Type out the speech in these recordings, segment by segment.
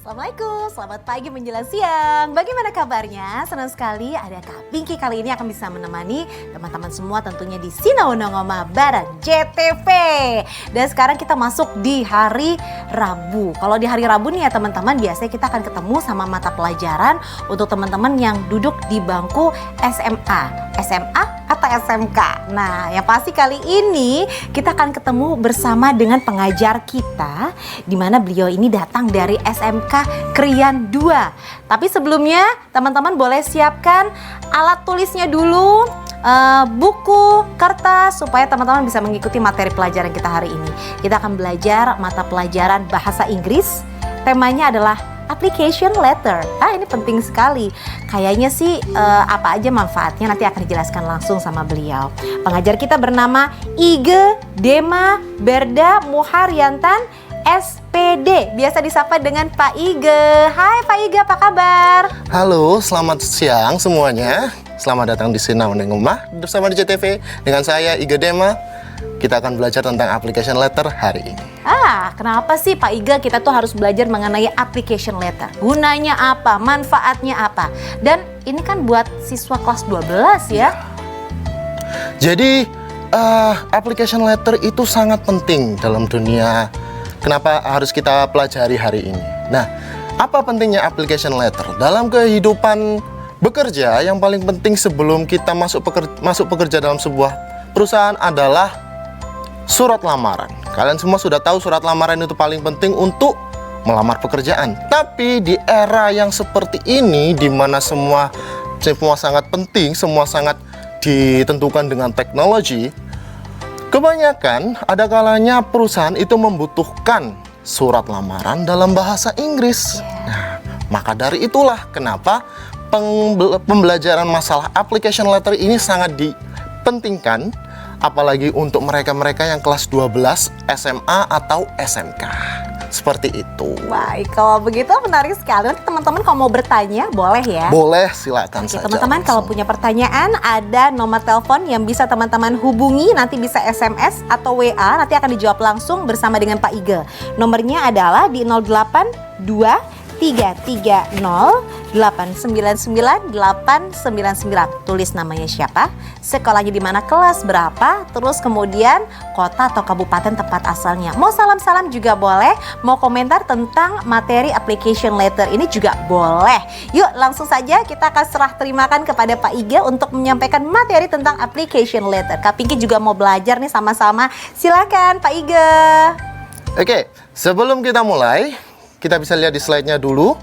Assalamualaikum, selamat pagi menjelang siang. Bagaimana kabarnya? Senang sekali ada Kak Pinky kali ini akan bisa menemani teman-teman semua tentunya di Sinau Nongoma bareng JTV. Dan sekarang kita masuk di hari Rabu. Kalau di hari Rabu nih ya teman-teman, biasanya kita akan ketemu sama mata pelajaran untuk teman-teman yang duduk di bangku SMA. SMA atau SMK. Nah, yang pasti kali ini kita akan ketemu bersama dengan pengajar kita, di mana beliau ini datang dari SMK Krian 2. Tapi sebelumnya teman-teman boleh siapkan alat tulisnya dulu, buku, kertas, supaya teman-teman bisa mengikuti materi pelajaran kita hari ini. Kita akan belajar mata pelajaran bahasa Inggris. Temanya adalah application letter. Ini penting sekali. Kayaknya sih apa aja manfaatnya nanti akan dijelaskan langsung sama beliau. Pengajar kita bernama Ige Dema Berda Muharyantan SPD. Biasa disapa dengan Pak Ige. Hai Pak Ige, apa kabar? Halo, selamat siang semuanya. Selamat datang di Sinau Nongoma bersama di JTV dengan saya Ige Dema. Kita akan belajar tentang application letter hari ini. Kenapa sih Pak Iga kita tuh harus belajar mengenai application letter? Gunanya apa? Manfaatnya apa? Dan ini kan buat siswa kelas 12 ya? Jadi, application letter itu sangat penting dalam dunia. Kenapa harus kita pelajari hari ini? Nah, apa pentingnya application letter? Dalam kehidupan bekerja, yang paling penting sebelum kita masuk bekerja dalam sebuah perusahaan adalah surat lamaran. Kalian semua sudah tahu surat lamaran itu paling penting untuk melamar pekerjaan. Tapi di era yang seperti ini, di mana semua sangat penting, semua sangat ditentukan dengan teknologi, kebanyakan ada kalanya perusahaan itu membutuhkan surat lamaran dalam bahasa Inggris. Nah, maka dari itulah kenapa pembelajaran masalah application letter ini sangat dipentingkan, apalagi untuk mereka-mereka yang kelas 12 SMA atau SMK. Seperti itu. Baik, kalau begitu menarik sekali. Nanti teman-teman kalau mau bertanya boleh ya? Boleh, silakan Oke, saja. teman-teman kalau punya pertanyaan ada nomor telepon yang bisa teman-teman hubungi. Nanti bisa SMS atau WA, nanti akan dijawab langsung bersama dengan Pak Ige. Nomornya adalah di 082 330 899 899. Tulis namanya siapa, sekolahnya di mana, kelas berapa, terus kemudian kota atau kabupaten tempat asalnya. Mau salam-salam juga boleh, mau komentar tentang materi application letter ini juga boleh. Yuk langsung saja kita akan serah terimakan kepada Pak Ige untuk menyampaikan materi tentang application letter. Kak Pinky juga mau belajar nih sama-sama. Silakan Pak Ige. Oke, sebelum kita mulai, kita bisa lihat di slide-nya dulu.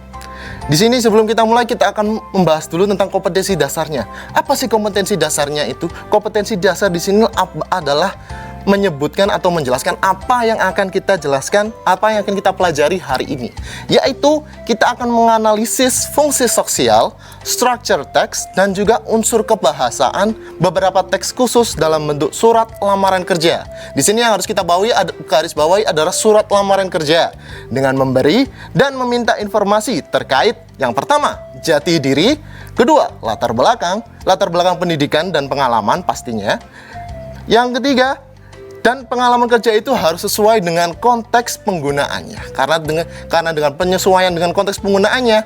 Di sini sebelum kita mulai kita akan membahas dulu tentang kompetensi dasarnya. Apa sih kompetensi dasarnya itu? Kompetensi dasar di sini adalah menyebutkan atau menjelaskan apa yang akan kita jelaskan, apa yang akan kita pelajari hari ini. Yaitu kita akan menganalisis fungsi sosial, structure text, dan juga unsur kebahasaan beberapa teks khusus dalam bentuk surat lamaran kerja. Di sini yang harus kita garis bawahi adalah surat lamaran kerja dengan memberi dan meminta informasi terkait yang pertama, jati diri, kedua, latar belakang pendidikan dan pengalaman pastinya. Yang ketiga, dan pengalaman kerja itu harus sesuai dengan konteks penggunaannya. Karena dengan penyesuaian dengan konteks penggunaannya,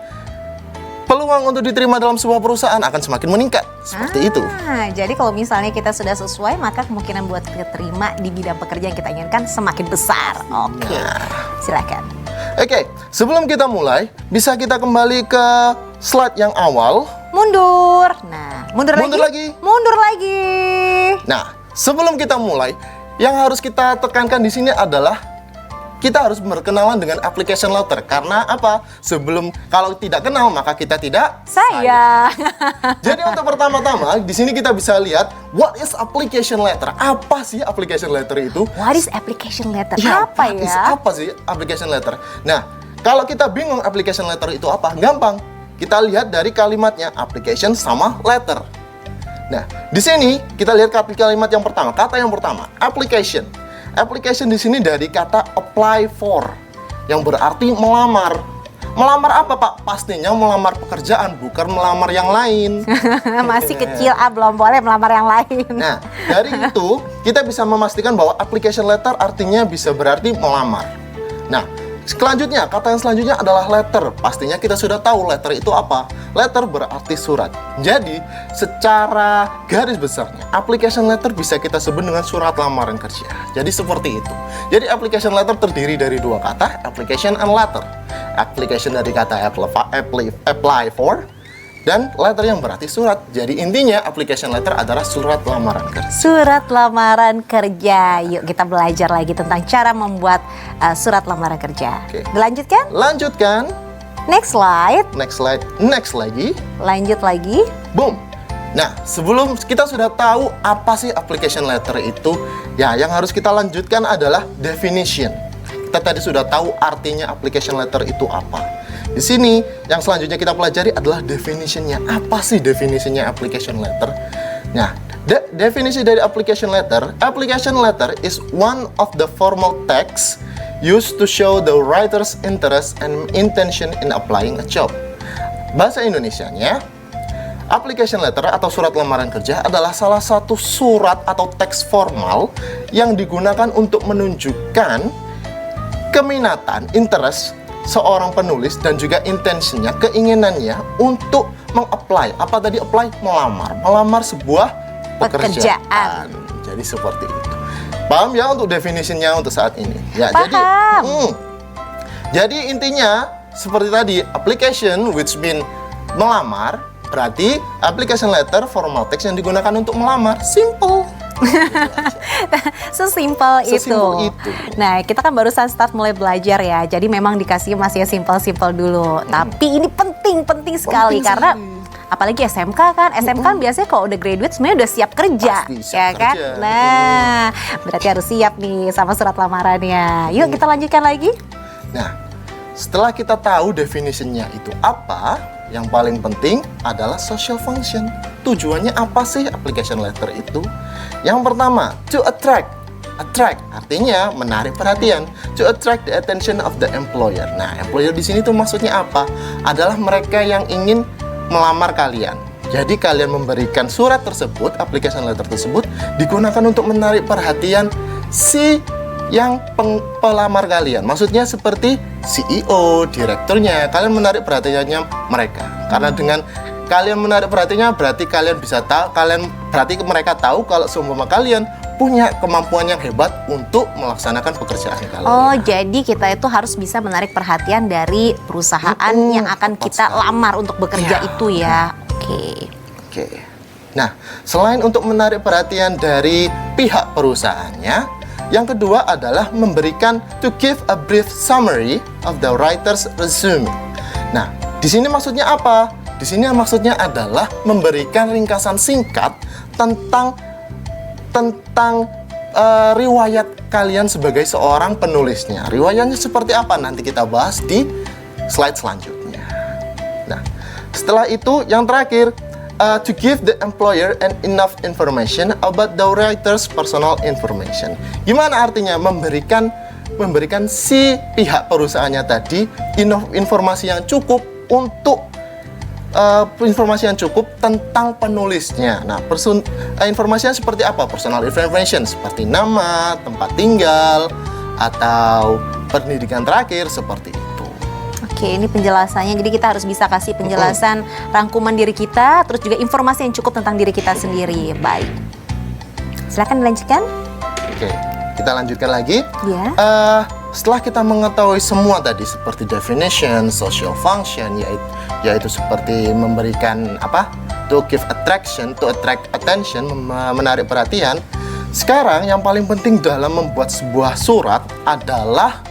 peluang untuk diterima dalam sebuah perusahaan akan semakin meningkat. Seperti itu. Jadi kalau misalnya kita sudah sesuai, maka kemungkinan buat diterima di bidang pekerjaan yang kita inginkan semakin besar. Oke, silakan. Oke, sebelum kita mulai, bisa kita kembali ke slide yang awal. Mundur. Nah, mundur lagi. Mundur lagi. Nah, sebelum kita mulai, yang harus kita tekankan di sini adalah kita harus berkenalan dengan application letter. Karena apa? Kalau tidak kenal maka kita tidak sayang. Jadi untuk pertama-tama di sini kita bisa lihat what is application letter. Apa sih application letter itu? What is application letter? Ya, Apa sih application letter? Nah, kalau kita bingung application letter itu apa, gampang. Kita lihat dari kalimatnya, application sama letter. Nah, di sini kita lihat kalimat yang pertama, kata yang pertama, application. Application di sini dari kata apply for, yang berarti melamar. Melamar apa, Pak? Pastinya melamar pekerjaan, bukan melamar yang lain. Masih kecil, belum boleh melamar yang lain. Nah, dari itu kita bisa memastikan bahwa application letter artinya bisa berarti melamar. Nah, Selanjutnya, kata yang selanjutnya adalah letter. Pastinya kita sudah tahu letter itu apa. Letter berarti surat. Jadi, secara garis besarnya, application letter bisa kita sebut dengan surat lamaran kerja. Jadi seperti itu. Jadi application letter terdiri dari dua kata, application and letter. Application dari kata apply for, dan letter yang berarti surat. Jadi intinya application letter adalah surat lamaran kerja. Surat lamaran kerja. Yuk kita belajar lagi tentang cara membuat surat lamaran kerja. Oke. Dilanjutkan? Lanjutkan. Next slide. Next slide. Next lagi. Lanjut lagi. Boom. Nah, sebelum kita sudah tahu apa sih application letter itu, ya yang harus kita lanjutkan adalah definition. Kita tadi sudah tahu artinya application letter itu apa. Di sini yang selanjutnya kita pelajari adalah definitionnya. Apa sih definisinya application letter? Nah, definisi dari application letter is one of the formal text used to show the writer's interest and intention in applying a job. Bahasa Indonesianya, application letter atau surat lamaran kerja adalah salah satu surat atau teks formal yang digunakan untuk menunjukkan keminatan, interest seorang penulis dan juga intensinya, keinginannya untuk meng-apply. Apa tadi apply? Melamar sebuah pekerjaan. Jadi seperti itu. Paham ya untuk definisinya untuk saat ini? Ya, Paham. Jadi intinya seperti tadi, application which mean melamar, berarti application letter formal text yang digunakan untuk melamar. Simple. Sesimpel itu. itu. Nah, kita kan barusan start mulai belajar ya. Jadi memang dikasih masih simpel-simpel dulu. Tapi ini penting sekali karena apalagi SMK kan. SMK kan biasanya kalau udah graduate sebenarnya udah siap kerja, Pasti siap ya kan? kerja. Nah, berarti harus siap nih sama surat lamarannya. Yuk kita lanjutkan lagi. Nah, setelah kita tahu definisinya itu apa, yang paling penting adalah social function. Tujuannya apa sih application letter itu? Yang pertama, to attract. Attract artinya menarik perhatian. To attract the attention of the employer. Nah, employer di sini tuh maksudnya apa? Adalah mereka yang ingin melamar kalian. Jadi kalian memberikan surat tersebut, application letter tersebut digunakan untuk menarik perhatian si yang pelamar kalian. Maksudnya seperti CEO, direkturnya. Kalian menarik perhatiannya mereka. Karena dengan kalian menarik perhatiannya berarti kalian bisa tahu, berarti mereka tahu kalau seumpama kalian punya kemampuan yang hebat untuk melaksanakan pekerjaan kalian. Oh, jadi kita itu harus bisa menarik perhatian dari perusahaan yang akan kita lamar untuk bekerja itu ya. Oke. Nah, selain untuk menarik perhatian dari pihak perusahaannya, yang kedua adalah memberikan to give a brief summary of the writer's resume. Nah, di sini maksudnya apa? Di sini maksudnya adalah memberikan ringkasan singkat tentang riwayat kalian sebagai seorang penulisnya. Riwayatnya seperti apa? Nanti kita bahas di slide selanjutnya. Nah, setelah itu yang terakhir, to give the employer enough information about the writer's personal information. Gimana artinya? Memberikan si pihak perusahaannya tadi informasi yang cukup untuk informasi yang cukup tentang penulisnya. Nah, informasinya seperti apa? Personal information seperti nama, tempat tinggal, atau pendidikan terakhir seperti itu. Oke, ini penjelasannya. Jadi kita harus bisa kasih penjelasan rangkuman diri kita, terus juga informasi yang cukup tentang diri kita sendiri. Baik. Silakan dilanjutkan. Oke, kita lanjutkan lagi. Ya. Setelah kita mengetahui semua tadi seperti definition, social function, yaitu seperti memberikan to give attraction, to attract attention, menarik perhatian. Sekarang yang paling penting dalam membuat sebuah surat adalah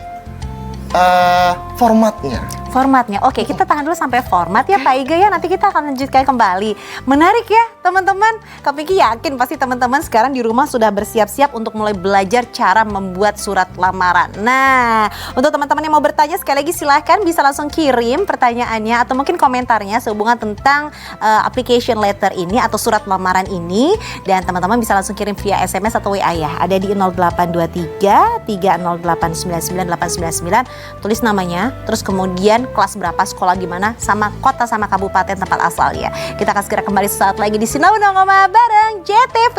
formatnya. Formatnya, oke, kita tahan dulu sampai format ya Pak Iga ya, nanti kita akan lanjutkan kembali. Menarik ya teman-teman, Kak Pinky yakin pasti teman-teman sekarang di rumah sudah bersiap-siap untuk mulai belajar cara membuat surat lamaran. Nah, untuk teman-teman yang mau bertanya sekali lagi silahkan bisa langsung kirim pertanyaannya atau mungkin komentarnya sehubungan tentang application letter ini atau surat lamaran ini. Dan teman-teman bisa langsung kirim via SMS atau WA ya, ada di 0823 308 99899, tulis namanya, terus kemudian kelas berapa, sekolah gimana, sama kota sama kabupaten tempat asalnya. Kita akan segera kembali sesaat lagi di Sinau Nongoma bareng JTV.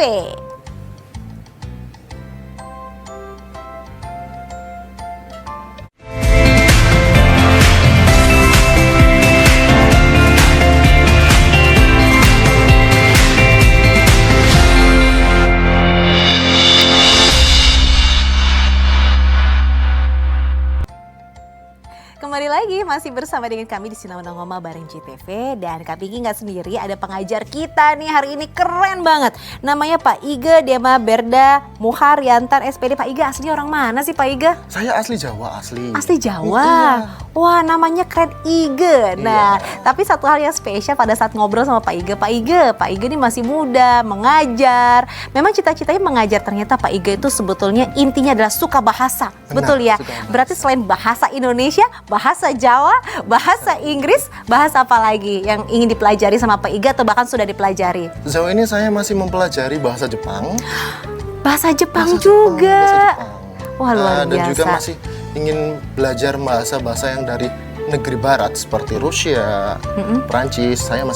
Kembali lagi masih bersama dengan kami di Sinauna Ngoma bareng JTV. Dan Kak Pinky nggak sendiri, ada pengajar kita nih hari ini keren banget. Namanya Pak Iga Dema Berda Muharyantan SPD. Pak Iga asli orang mana sih Pak Iga? Saya asli Jawa, asli. Asli Jawa? Iya. Wah, namanya keren Iga. Nah, tapi satu hal yang spesial pada saat ngobrol sama Pak Iga ini masih muda, mengajar. Memang cita-citanya mengajar, ternyata Pak Iga itu sebetulnya intinya adalah suka bahasa. Benar, betul ya? suka bahasa. Berarti selain bahasa Indonesia, bahasa Jawa, bahasa Inggris, bahasa apa lagi yang ingin dipelajari sama Pak Iga atau bahkan sudah dipelajari? Sejauh ini saya masih mempelajari bahasa Jepang. Bahasa Jepang Bahasa juga. Jepang, bahasa Jepang. Wah, luar Dan juga biasa. masih ingin belajar bahasa-bahasa yang dari negeri barat seperti Rusia, Prancis. Saya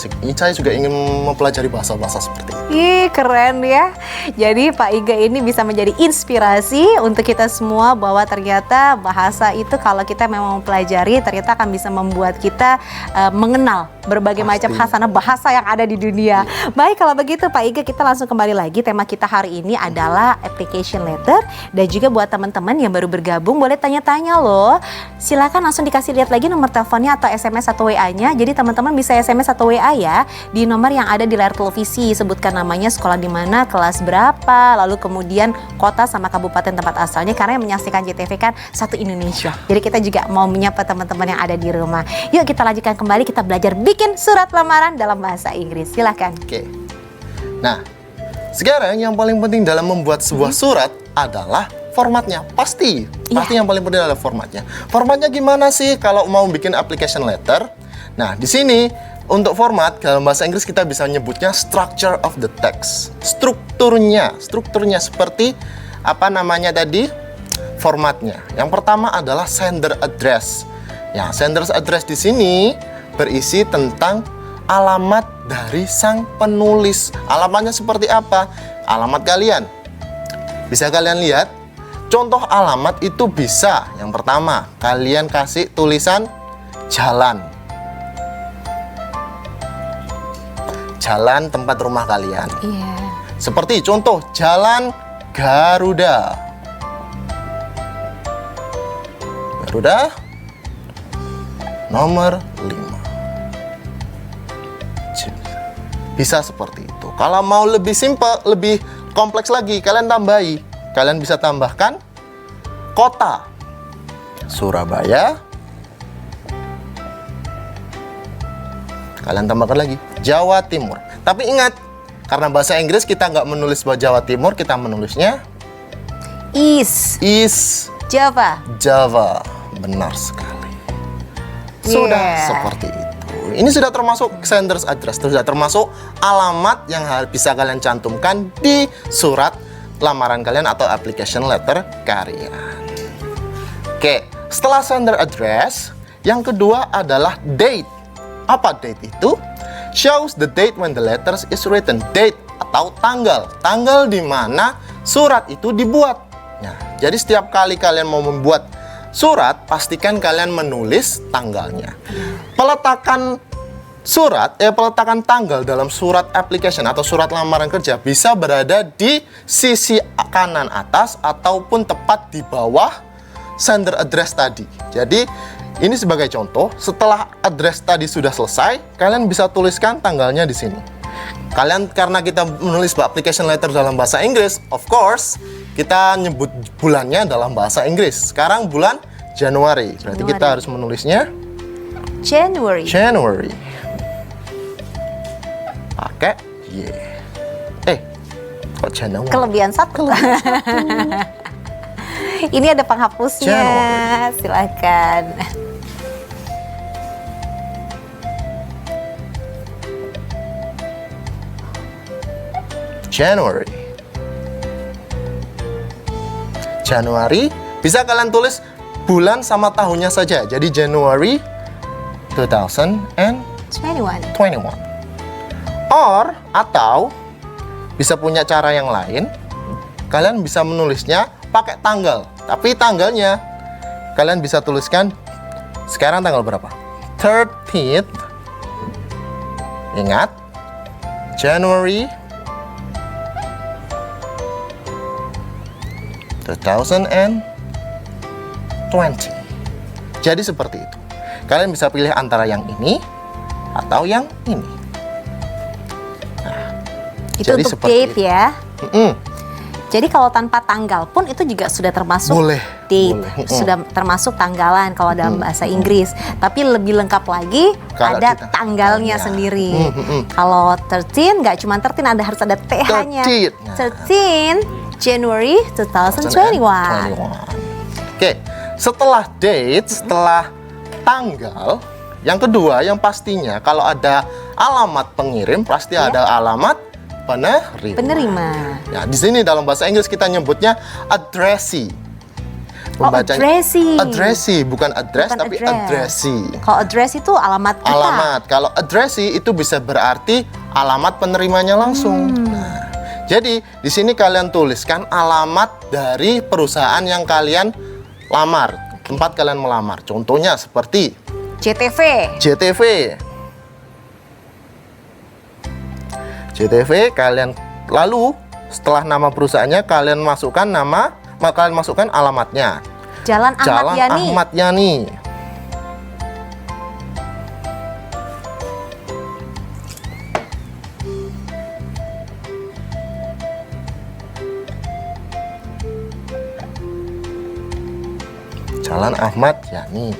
juga ingin mempelajari bahasa-bahasa seperti itu. Ih, keren ya. Jadi Pak Iga ini bisa menjadi inspirasi untuk kita semua bahwa ternyata bahasa itu kalau kita memang mempelajari ternyata akan bisa membuat kita mengenal berbagai macam khasanah bahasa yang ada di dunia. Baik, kalau begitu Pak Iga, kita langsung kembali lagi. Tema kita hari ini adalah application letter, dan juga buat teman-teman yang baru bergabung boleh tanya-tanya loh. Silakan langsung dikasih lihat lagi nomor teleponnya atau SMS atau WA-nya. Jadi teman-teman bisa SMS atau WA ya di nomor yang ada di layar televisi. Sebutkan namanya, sekolah di mana, kelas berapa, lalu kemudian kota sama kabupaten tempat asalnya, karena yang menyaksikan JTV kan satu Indonesia. Jadi kita juga mau menyapa teman-teman yang ada di rumah. Yuk kita lanjutkan kembali, kita belajar bikin surat lamaran dalam bahasa Inggris. Silakan. Oke. Nah, sekarang yang paling penting dalam membuat sebuah surat adalah formatnya. Pasti yang paling penting adalah formatnya. Formatnya gimana sih kalau mau bikin application letter? Nah, di sini untuk format dalam bahasa Inggris kita bisa nyebutnya structure of the text. Strukturnya seperti apa namanya tadi? Formatnya. Yang pertama adalah sender address. Ya, sender address di sini berisi tentang alamat dari sang penulis. Alamatnya seperti apa? Alamat kalian. Bisa kalian lihat. Contoh alamat itu bisa, yang pertama, kalian kasih tulisan jalan. Jalan tempat rumah kalian. Iya. Seperti contoh, Jalan Garuda. Garuda nomor 5. Bisa seperti itu. Kalau mau lebih simpel, lebih kompleks lagi, kalian tambahi. Kalian bisa tambahkan kota Surabaya. Kalian tambahkan lagi Jawa Timur. Tapi ingat, karena bahasa Inggris kita nggak menulis bahwa Jawa Timur, kita menulisnya Is Java. Java. Benar sekali. Sudah seperti itu. Ini sudah termasuk sender's address, sudah termasuk alamat yang bisa kalian cantumkan di surat lamaran kalian atau application letter kalian. Oke, setelah sender address, yang kedua adalah date. Apa date itu? Shows the date when the letters is written. Date atau tanggal. Tanggal di mana surat itu dibuat. Nah, jadi setiap kali kalian mau membuat surat, pastikan kalian menulis tanggalnya. Peletakan peletakan tanggal dalam surat application atau surat lamaran kerja bisa berada di sisi kanan atas ataupun tepat di bawah sender address tadi. Jadi ini sebagai contoh, setelah address tadi sudah selesai, kalian bisa tuliskan tanggalnya di sini. Karena kita menulis application letter dalam bahasa Inggris, of course, kita nyebut bulannya dalam bahasa Inggris. Sekarang bulan Januari, berarti kita harus menulisnya January. Pakai kok Januari? Kelebihan satu. Ini ada penghapusnya. January. Silakan. Januari bisa kalian tulis bulan sama tahunnya saja. Jadi January 2021. Atau bisa punya cara yang lain. Kalian bisa menulisnya pakai tanggal. Tapi tanggalnya kalian bisa tuliskan sekarang tanggal berapa? 13th. Ingat, January 2020. Jadi seperti itu. Kalian bisa pilih antara yang ini atau yang ini. Itu jadi untuk seperti date itu. ya. Mm-mm. Jadi kalau tanpa tanggal pun itu juga sudah termasuk Boleh, date, boleh. sudah termasuk tanggalan kalau dalam bahasa Inggris. Tapi lebih lengkap lagi Kalau ada kita- tanggalnya tanggalnya. sendiri. Mm-mm. Kalau 13 nggak cuma 13, harus ada TH-nya. 13. Nah. 13 January 2021. Oke, setelah date, setelah tanggal, yang kedua yang pastinya kalau ada alamat pengirim pasti Ya. ada alamat penerima. Penerima. Ya, di sini dalam bahasa Inggris kita nyebutnya addressee. Oh, addressee. Addressee, bukan address Bukan tapi address. addressee. Kalau address itu alamat kita. Alamat. Kalau addressee itu bisa berarti alamat penerimanya langsung. Nah, jadi di sini kalian tuliskan alamat dari perusahaan yang kalian lamar, tempat kalian melamar. Contohnya seperti JTV. JTV kalian lalu setelah nama perusahaannya kalian masukkan alamatnya. Jalan Ahmad Jalan Yani. Ahmad Yani. Jalan Ahmad Yani.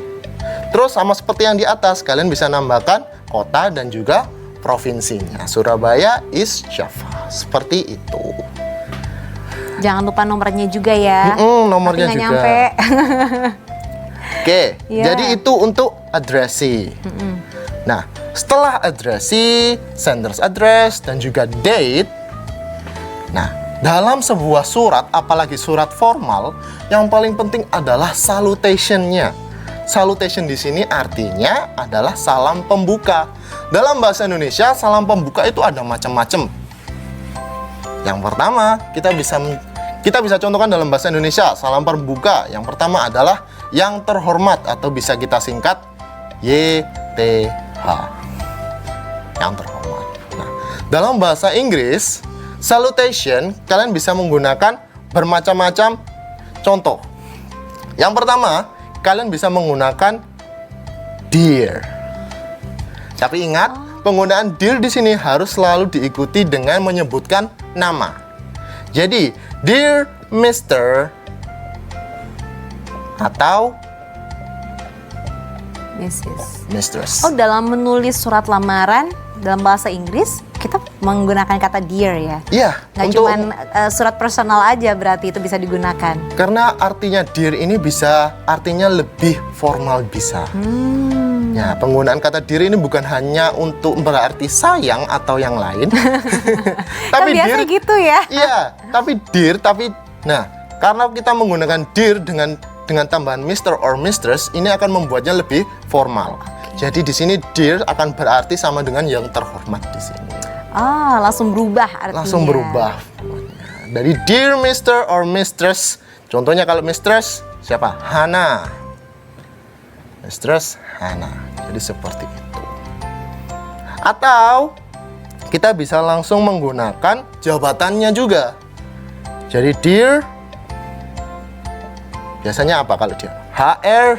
Terus sama seperti yang di atas, kalian bisa nambahkan kota dan juga provinsinya. Surabaya, East Java. Seperti itu. Jangan lupa nomornya juga ya. Nomornya Tapi nggak juga. nyampe. Oke, Iya. jadi itu untuk addressee. Nah, setelah addressee, sender's address, dan juga date. Nah, dalam sebuah surat, apalagi surat formal, yang paling penting adalah salutation-nya. Salutation di sini artinya adalah salam pembuka. Dalam bahasa Indonesia, salam pembuka itu ada macam-macam. Yang pertama, kita bisa contohkan dalam bahasa Indonesia, salam pembuka. Yang pertama adalah yang terhormat atau bisa kita singkat YTH. Yang terhormat. Nah, dalam bahasa Inggris, salutation kalian bisa menggunakan bermacam-macam contoh. Yang pertama, kalian bisa menggunakan dear. Tapi ingat, penggunaan dear di sini harus selalu diikuti dengan menyebutkan nama. Jadi, dear Mr. atau Mrs. Mistress. Oh, dalam menulis surat lamaran dalam bahasa Inggris kita menggunakan kata dear ya. Iya, Nggak untuk cuma surat personal aja berarti itu bisa digunakan. karena artinya dear ini bisa artinya lebih formal bisa. Ya, penggunaan kata dear ini bukan hanya untuk berarti sayang atau yang lain. Kan biasa gitu ya. Iya, tapi nah, karena kita menggunakan dear dengan tambahan Mr. or Mistress, ini akan membuatnya lebih formal. Jadi di sini dear akan berarti sama dengan yang terhormat di sini. Ah, langsung berubah artinya. Langsung berubah. Dari dear Mr. or Mistress. Contohnya kalau Mistress, siapa? Hana. Mistress Hana. Jadi seperti itu. Atau kita bisa langsung menggunakan jabatannya juga. Jadi dear, biasanya apa kalau dia? HR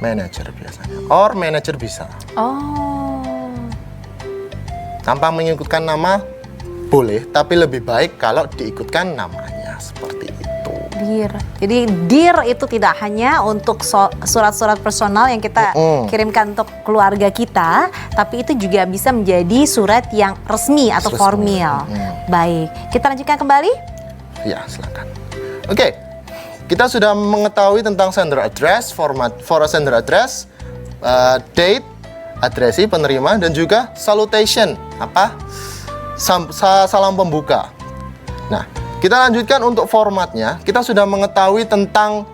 manager biasanya. Or manager bisa. Oh. Tanpa mengikutkan nama boleh, tapi lebih baik kalau diikutkan namanya seperti itu. Dear. Jadi dear itu tidak hanya untuk surat-surat personal yang kita kirimkan untuk keluarga kita, tapi itu juga bisa menjadi surat yang resmi atau Resmi. formal. Baik, kita lanjutkan kembali. Ya, silakan. Oke, kita sudah mengetahui tentang sender address, format for a sender address, date, addressee penerima, dan juga salutation, salam pembuka. Nah, kita lanjutkan untuk formatnya. Kita sudah mengetahui tentang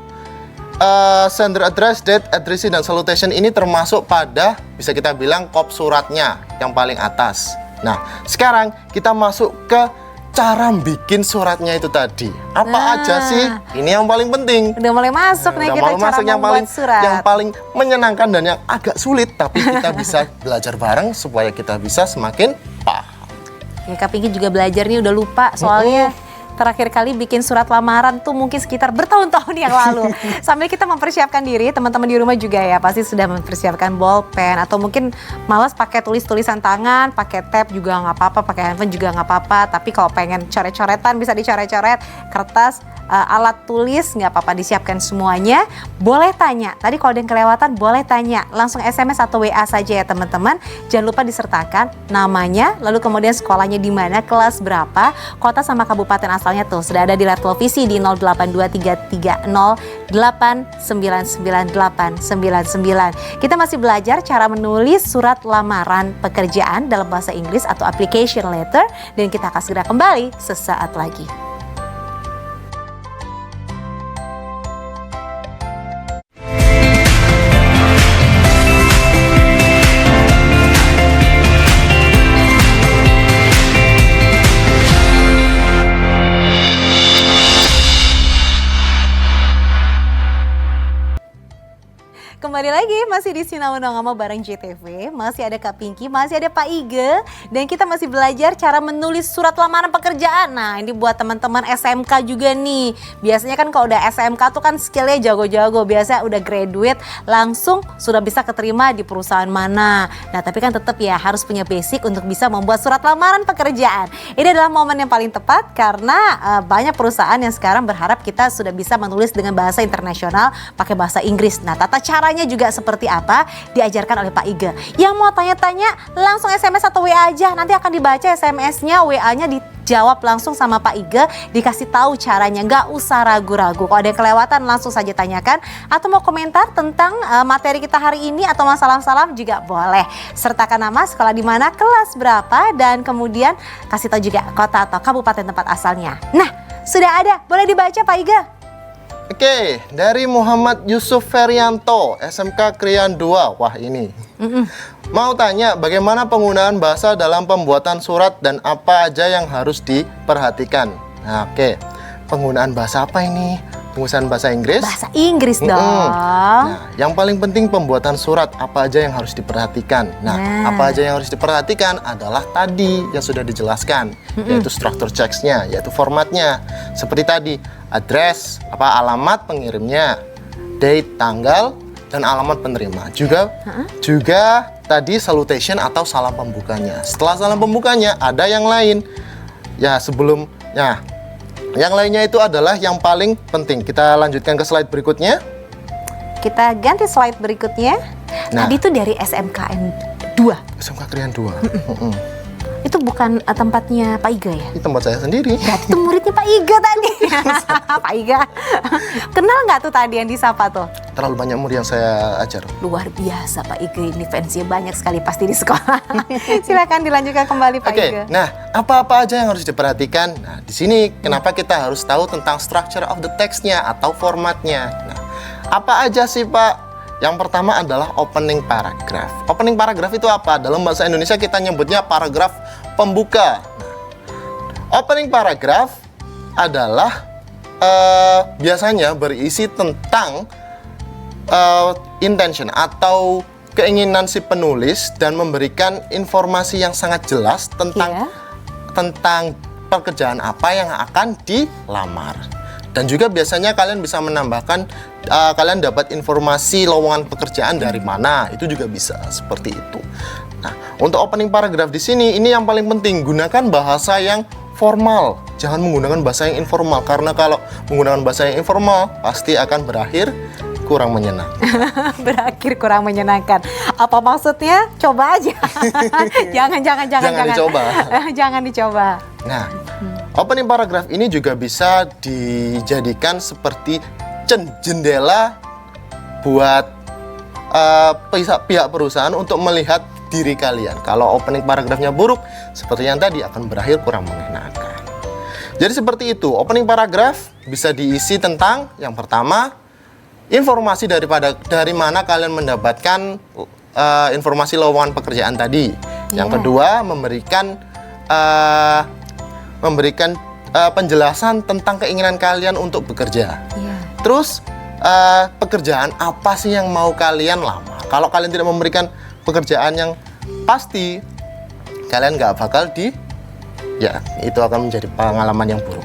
sender address, date, addressee, dan salutation ini termasuk pada bisa kita bilang kop suratnya yang paling atas. Nah, sekarang kita masuk ke cara bikin suratnya itu tadi. Apa Nah. aja sih? Ini yang paling penting. Udah mulai masuk nih Udah kita malu cara masuk membuat surat. yang paling menyenangkan dan yang agak sulit, tapi kita bisa belajar bareng supaya kita bisa semakin paham. Ya, Kak Pinky juga belajar nih udah lupa soalnya. Terakhir kali bikin surat lamaran tuh mungkin sekitar bertahun-tahun yang lalu. Sambil kita mempersiapkan diri, teman-teman di rumah juga ya pasti sudah mempersiapkan bolpen atau mungkin malas pakai tulisan tangan, pakai tab juga nggak apa-apa, pakai handphone juga nggak apa-apa. Tapi kalau pengen coret-coretan bisa dicoret-coret, kertas, alat tulis nggak apa-apa, disiapkan semuanya. Boleh tanya, tadi kalau ada yang kelewatan boleh tanya, langsung SMS atau WA saja ya teman-teman. Jangan lupa disertakan namanya, lalu kemudian sekolahnya di mana, kelas berapa, kota sama kabupaten asalnya tuh sudah ada di layar televisi di 082330899899. Kita masih belajar cara menulis surat lamaran pekerjaan dalam bahasa Inggris atau application letter, dan kita akan segera kembali sesaat lagi. Kembali lagi masih di Sinau Nongama bareng JTV, masih ada Kak Pinky, masih ada Pak Ige, dan kita masih belajar cara menulis surat lamaran pekerjaan. Nah ini buat teman-teman SMK juga nih, biasanya kan kalau udah SMK tuh kan skillnya jago-jago, biasanya udah graduate langsung sudah bisa keterima di perusahaan mana. Nah tapi kan tetap ya harus punya basic untuk bisa membuat surat lamaran pekerjaan. Ini adalah momen yang paling tepat karena banyak perusahaan yang sekarang berharap kita sudah bisa menulis dengan bahasa internasional pakai bahasa Inggris. Nah tata caranya juga seperti apa diajarkan oleh Pak Iga. Yang mau tanya-tanya langsung SMS atau WA aja, nanti akan dibaca SMS-nya, WA-nya dijawab langsung sama Pak Iga, dikasih tahu caranya, nggak usah ragu-ragu. Kalau ada yang kelewatan langsung saja tanyakan, atau mau komentar tentang materi kita hari ini atau masalah-masalah juga boleh. Sertakan nama, sekolah di mana, kelas berapa, dan kemudian kasih tahu juga kota atau kabupaten tempat asalnya. Nah, sudah ada, boleh dibaca Pak Iga. Oke, dari Muhammad Yusuf Ferianto, SMK Krian 2. Wah ini. Mau tanya bagaimana penggunaan bahasa dalam pembuatan surat dan apa aja yang harus diperhatikan. Nah, oke, penggunaan bahasa apa ini? Penggunaan bahasa Inggris? Bahasa Inggris dong. Nah, yang paling penting pembuatan surat, apa aja yang harus diperhatikan. Nah, apa aja yang harus diperhatikan adalah tadi yang sudah dijelaskan, yaitu struktur teksnya, yaitu formatnya. Seperti tadi, address, alamat pengirimnya, date, tanggal, dan alamat penerima. Juga tadi salutation atau salam pembukanya. Setelah salam pembukanya ada yang lain. Yang lainnya itu adalah yang paling penting. Kita lanjutkan ke slide berikutnya. Kita ganti slide berikutnya. Tadi itu dari SMKN 2. SMK Krian 2. Itu bukan tempatnya Pak Iga ya? Ini tempat saya sendiri. Berarti itu muridnya Pak Iga tadi. Pak Iga. Kenal nggak tuh tadi yang disapa tuh? Terlalu banyak murid yang saya ajar. Luar biasa Pak Iga, ini fansnya banyak sekali pasti di sekolah. Silakan dilanjutkan kembali Pak Iga. Nah, apa-apa aja yang harus diperhatikan? Nah, di sini kenapa kita harus tahu tentang structure of the text-nya atau formatnya. Nah, apa aja sih Pak? Yang pertama adalah opening paragraph. Opening paragraph itu apa? Dalam bahasa Indonesia kita nyebutnya paragraf pembuka. Nah, opening paragraph adalah biasanya berisi tentang intention atau keinginan si penulis dan memberikan informasi yang sangat jelas tentang pekerjaan apa yang akan dilamar. Dan juga biasanya kalian bisa menambahkan, kalian dapat informasi lowongan pekerjaan dari mana, itu juga bisa seperti itu. Nah, untuk opening paragraph di sini, ini yang paling penting, gunakan bahasa yang formal. Jangan menggunakan bahasa yang informal, karena kalau menggunakan bahasa yang informal, pasti akan berakhir kurang menyenangkan. Berakhir kurang menyenangkan. Apa maksudnya? Coba aja. Jangan dicoba. Jangan dicoba. Nah, opening paragraph ini juga bisa dijadikan seperti jendela buat pihak perusahaan untuk melihat diri kalian. Kalau opening paragrafnya buruk, seperti yang tadi akan berakhir kurang mengenakan. Jadi seperti itu, opening paragraph bisa diisi tentang yang pertama, informasi dari mana kalian mendapatkan informasi lowongan pekerjaan tadi. Yang kedua, memberikan penjelasan tentang keinginan kalian untuk bekerja. Terus pekerjaan apa sih yang mau kalian lamar? Kalau kalian tidak memberikan pekerjaan yang pasti, kalian nggak bakal itu akan menjadi pengalaman yang buruk.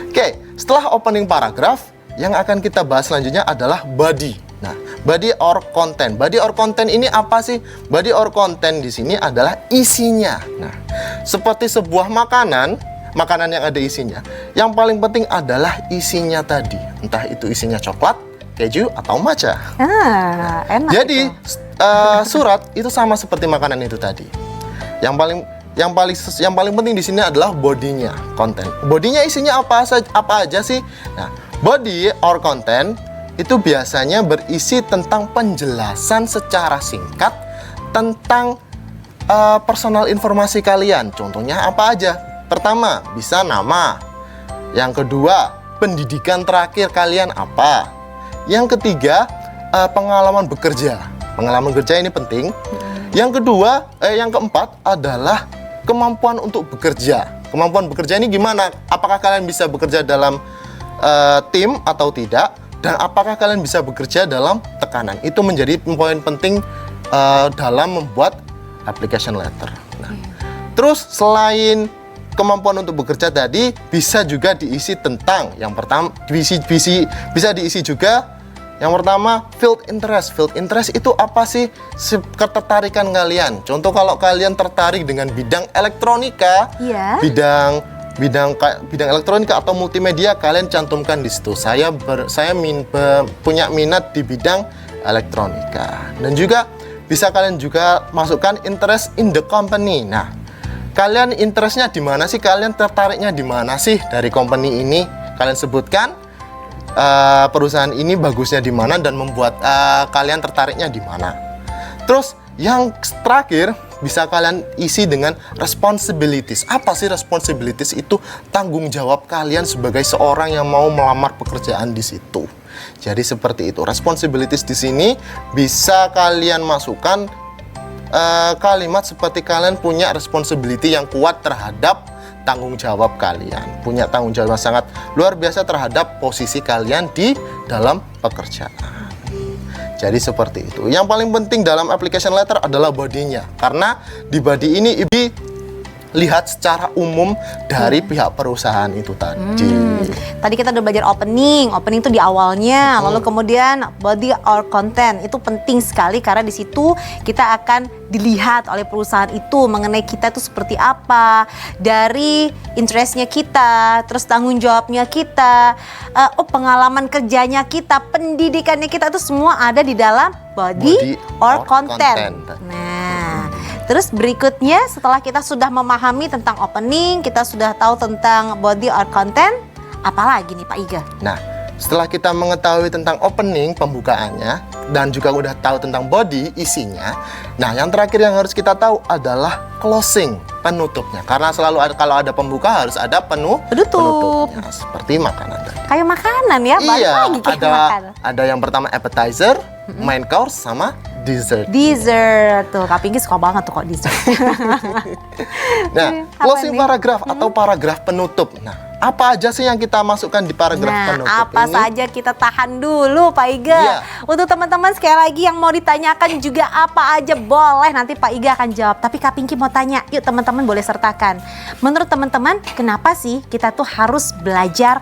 Oke, setelah opening paragraph, yang akan kita bahas selanjutnya adalah body. Nah, body or content. Body or content ini apa sih? Body or content di sini adalah isinya. Nah, seperti sebuah makanan yang ada isinya. Yang paling penting adalah isinya tadi. Entah itu isinya coklat, keju, atau matcha. Enak. Jadi, itu. surat itu sama seperti makanan itu tadi. Yang paling penting di sini adalah bodinya, konten. Bodinya isinya apa aja sih? Nah, body or content itu biasanya berisi tentang penjelasan secara singkat tentang personal informasi kalian. Contohnya apa aja? Pertama, bisa nama. Yang kedua, pendidikan terakhir kalian apa? Yang ketiga, pengalaman bekerja. Pengalaman kerja ini penting. Yang keempat adalah kemampuan untuk bekerja. Kemampuan bekerja ini gimana? Apakah kalian bisa bekerja dalam tim atau tidak? Dan apakah kalian bisa bekerja dalam tekanan? Itu menjadi poin penting dalam membuat application letter. Nah, terus selain kemampuan untuk bekerja tadi, bisa juga diisi tentang yang pertama, bisa diisi juga. Yang pertama, field interest. Field interest itu apa sih? Ketertarikan kalian. Contoh kalau kalian tertarik dengan bidang elektronika, bidang elektronika atau multimedia, kalian cantumkan di situ. Saya punya minat di bidang elektronika. Dan juga bisa kalian juga masukkan interest in the company. Nah, kalian interestnya di mana sih? Kalian tertariknya di mana sih dari company ini? Kalian sebutkan perusahaan ini bagusnya di mana dan membuat kalian tertariknya di mana. Terus yang terakhir bisa kalian isi dengan responsibilities. Apa sih responsibilities? Itu tanggung jawab kalian sebagai seorang yang mau melamar pekerjaan di situ. Jadi seperti itu. Responsibilities di sini bisa kalian masukkan kalimat seperti kalian punya responsibility yang kuat terhadap tanggung jawab kalian, punya tanggung jawab yang sangat luar biasa terhadap posisi kalian di dalam pekerjaan. Jadi seperti itu. Yang paling penting dalam application letter adalah bodinya, karena di body ini lihat secara umum dari pihak perusahaan itu tadi. Tadi kita udah belajar opening itu di awalnya, lalu kemudian body or content itu penting sekali karena di situ kita akan dilihat oleh perusahaan itu mengenai kita itu seperti apa, dari interestnya kita, terus tanggung jawabnya kita, pengalaman kerjanya kita, pendidikannya kita, itu semua ada di dalam body or content. Nah, terus berikutnya setelah kita sudah memahami tentang opening, kita sudah tahu tentang body or content, apalagi nih Pak Iga? Nah, setelah kita mengetahui tentang opening, pembukaannya, dan juga udah tahu tentang body, isinya, nah yang terakhir yang harus kita tahu adalah closing, penutupnya. Karena selalu kalau ada pembuka harus ada penutupnya, seperti makanan tadi. Kayak makanan ya, balik lagi kayak makanan. Ada yang pertama appetizer, main course, sama dessert. Dessert, tuh Kak Pinky suka banget tuh kok dessert. Nah, closing paragraph atau paragraf penutup. Nah, apa aja sih yang kita masukkan di paragraf penutup ini? Apa saja kita tahan dulu Pak Iga. Iya. Untuk teman-teman sekali lagi yang mau ditanyakan juga apa aja boleh, nanti Pak Iga akan jawab. Tapi Kak Pinky mau tanya, yuk teman-teman boleh sertakan. Menurut teman-teman, kenapa sih kita tuh harus belajar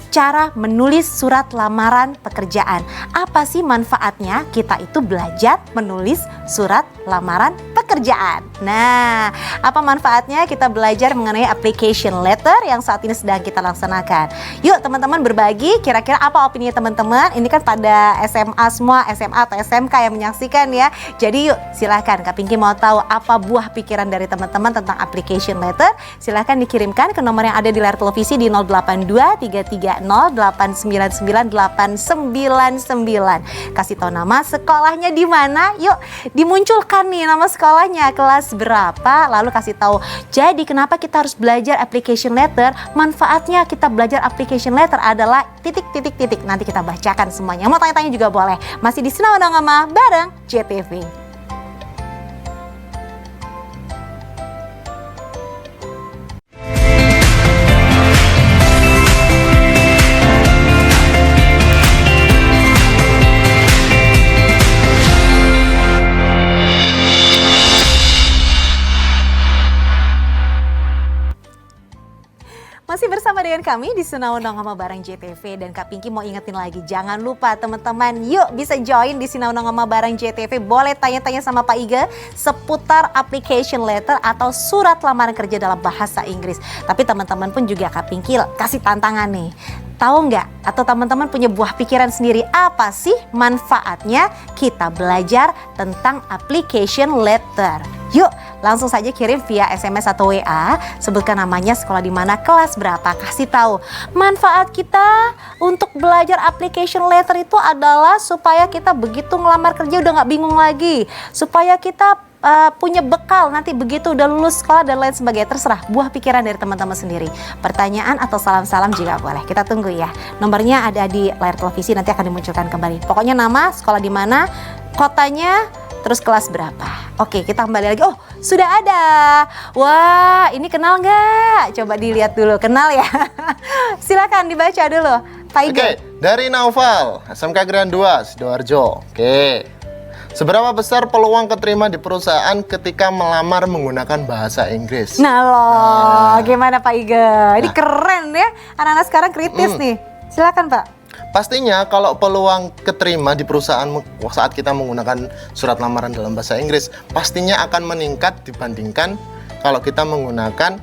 cara menulis surat lamaran pekerjaan? Apa sih manfaatnya kita itu belajar menulis surat lamaran pekerjaan? Nah, apa manfaatnya kita belajar mengenai application letter yang saat ini sedang kita laksanakan? Yuk teman-teman berbagi, kira-kira apa opini teman-teman? Ini kan pada SMA semua, SMA atau SMK yang menyaksikan ya. Jadi yuk silahkan, Kak Pinky mau tahu apa buah pikiran dari teman-teman tentang application letter. Silahkan dikirimkan ke nomor yang ada di layar televisi di 082 330 899. Kasih tahu nama sekolahnya di mana. Yuk dimunculkan nih nama sekolahnya, kelas berapa, lalu kasih tahu. Jadi kenapa kita harus belajar application letter? Manfaatnya kita belajar application letter adalah titik. Nanti kita bacakan semuanya. Mau tanya-tanya juga boleh. Masih di Sinau Nongama bareng JTV. Masih bersama dengan kami di Sinau Nongoma bareng JTV, dan Kak Pinky mau ingetin lagi, jangan lupa teman-teman yuk bisa join di Sinau Nongoma bareng JTV. Boleh tanya-tanya sama Pak Iga seputar application letter atau surat lamaran kerja dalam bahasa Inggris. Tapi teman-teman pun juga Kak Pinky kasih tantangan nih. Tahu nggak atau teman-teman punya buah pikiran sendiri apa sih manfaatnya kita belajar tentang application letter? Yuk langsung saja kirim via SMS atau WA, sebutkan namanya, sekolah di mana, kelas berapa, kasih tahu. Manfaat kita untuk belajar application letter itu adalah supaya kita begitu ngelamar kerja udah nggak bingung lagi, supaya kita punya bekal nanti begitu udah lulus sekolah dan lain sebagainya. Terserah, buah pikiran dari teman-teman sendiri. Pertanyaan atau salam-salam juga boleh. Kita tunggu ya. Nomornya ada di layar televisi, nanti akan dimunculkan kembali. Pokoknya nama, sekolah di mana, kotanya, terus kelas berapa. Oke, kita kembali lagi. Oh, sudah ada. Wah, ini kenal nggak? Coba dilihat dulu. Kenal ya? Silakan dibaca dulu, Pak Iga. Oke, dari Naufal, SMK Grand 2, Sidoarjo. Oke. Seberapa besar peluang keterima di perusahaan ketika melamar menggunakan bahasa Inggris? Nah loh, gimana Pak Iga? Ini keren ya, anak-anak sekarang kritis nih. Silakan Pak. Pastinya kalau peluang keterima di perusahaan saat kita menggunakan surat lamaran dalam bahasa Inggris, pastinya akan meningkat dibandingkan kalau kita menggunakan